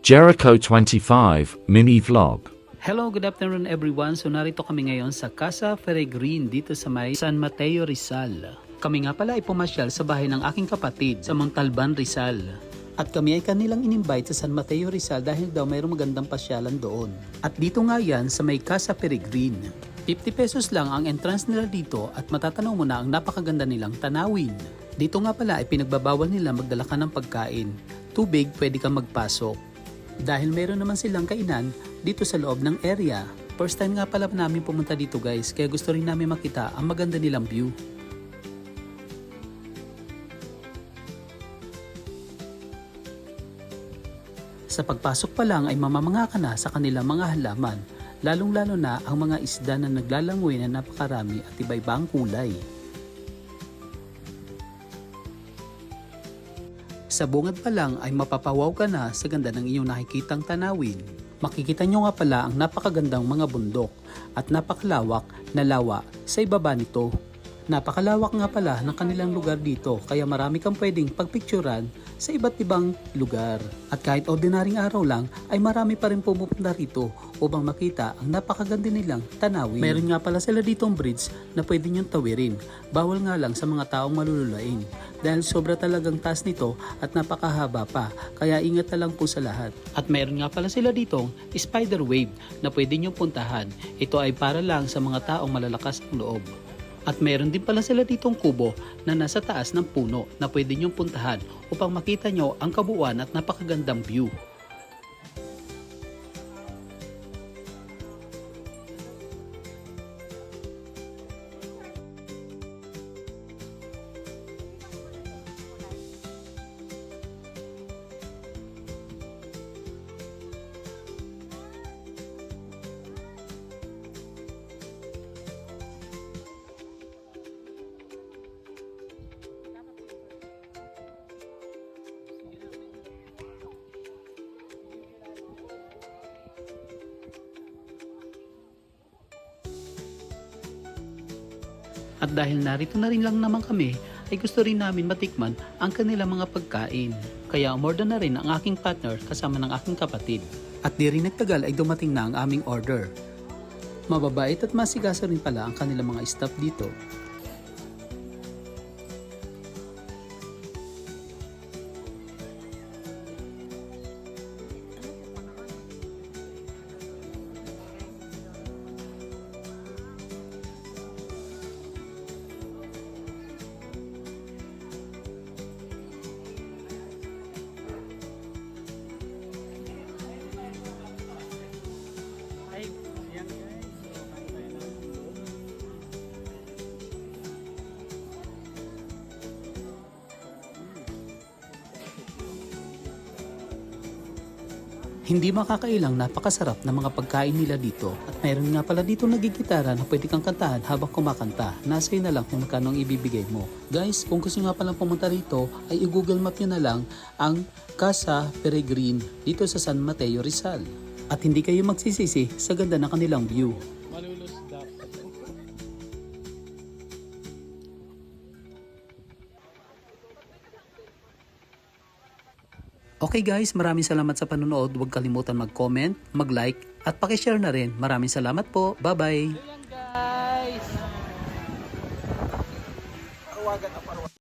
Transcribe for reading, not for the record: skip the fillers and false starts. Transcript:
Jericho 25 Mini Vlog. Hello, good afternoon everyone. So narito kami ngayon sa Casa Peregrine dito sa may San Mateo, Rizal. Kami nga pala ay pumasyal sa bahay ng aking kapatid sa Montalban, Rizal. At kami ay kanilang in-invite sa San Mateo, Rizal dahil daw mayroong magandang pasyalan doon. At dito nga yan sa may Casa Peregrine. 50 pesos lang ang entrance nila dito at matatanaw mo na ang napakaganda nilang tanawin. Dito nga pala ay pinagbabawal nila magdala ka ng pagkain. Tubig, pwede kang magpasok. Dahil meron naman silang kainan dito sa loob ng area. First time nga pala namin pumunta dito guys, kaya gusto rin namin makita ang maganda nilang view. Sa pagpasok pa lang ay mamamanga ka na sa kanilang mga halaman, lalong-lalo na ang mga isda na naglalangoy na napakarami at iba-iba ang kulay. Sa bungad pa lang ay mapapawaw ka na sa ganda ng iyong nakikitang tanawin. Makikita nyo nga pala ang napakagandang mga bundok at napakalawak na lawa sa ibaba nito. Napakalawak nga pala ng kanilang lugar dito kaya marami kang pwedeng pagpicturan sa iba't ibang lugar. At kahit ordinaryong araw lang ay marami pa rin pumupunta rito upang makita ang napakaganda nilang tanawin. Meron nga pala sila ditong bridge na pwede nyong tawirin. Bawal nga lang sa mga taong malululain dahil sobra talagang taas nito at napakahaba pa kaya ingat na lang po sa lahat. At meron nga pala sila ditong spider wave na pwede nyong puntahan. Ito ay para lang sa mga taong malalakas ang loob. At meron din pala sila ditong kubo na nasa taas ng puno na pwede nyong puntahan upang makita nyo ang kabuuan at napakagandang view. At dahil narito na rin lang naman kami, ay gusto rin namin matikman ang kanilang mga pagkain. Kaya umorder na rin ang aking partner kasama ng aking kapatid. At di rin nagtagal ay dumating na ang aming order. Mababait at masigasa rin pala ang kanilang mga staff dito. Hindi makakailang napakasarap na mga pagkain nila dito. At mayroon nga pala dito nagigitara na pwede kang kantahan habang kumakanta. Nasa iyo na lang kung magkano ang ibibigay mo. Guys, kung gusto nga palang pumunta rito, ay i-google map nyo na lang ang Casa Peregrine dito sa San Mateo, Rizal. At hindi kayo magsisisi sa ganda ng kanilang view. Okay guys, maraming salamat sa panonood. Huwag kalimutan mag-comment, mag-like, at pakishare na rin. Maraming salamat po. Bye-bye! Guys! Awagan na para